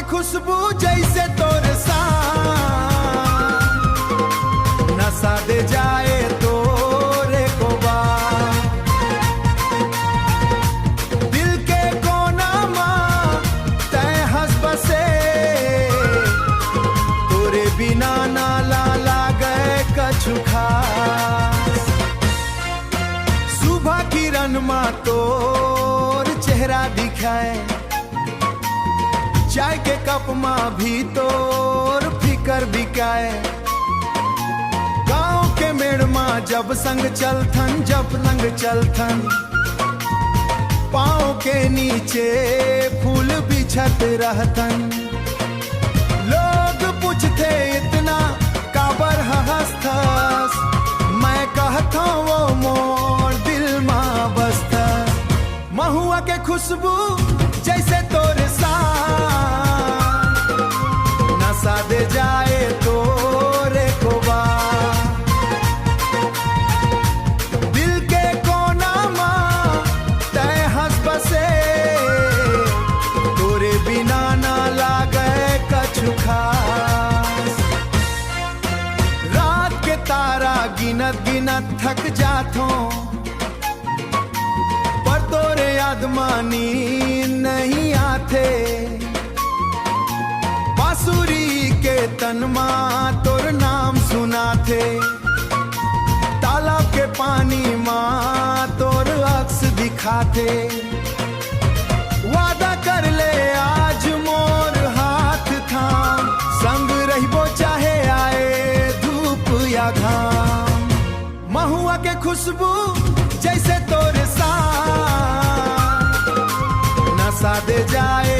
खुशबू जैसे तोरे साथ नशा दे जाए तोरे को बार। दिल के कोना मां तय हंस बसे तोरे बिना ना ला गए कछु खास। सुबह किरण मां तोर चेहरा दिखाए चाय के कप मां भी तोर फिकर बिकाए। गांव के मेड़ मां जब संग चलथन जब लंग चलथन पाँव के नीचे फूल बिछत रहतन। लोग पूछते इतना काबर हंसथस मैं कहता वो मोर दिल मां बसथस। महुआ के खुशबू जैसे तोरे साथ नशा दे जाए तोरे को बार। दिल के कोना मां तय हंस बसे तोरे बिना ना ला गए कछु खास। रात के तारा गिनत गिनत थक जाथों पर तोरे यादमानी नहीं आते। बांसुरी के तनमा तोर नाम सुनाथे तालाब के पानी मां तोर अक्स दिखाते। वादा कर ले आज मोर हाथ थाम संग रहिबो चाहे आए धूप या घाम। महुआ के खुशबू जैसे तोरे साथ नशा दे जाए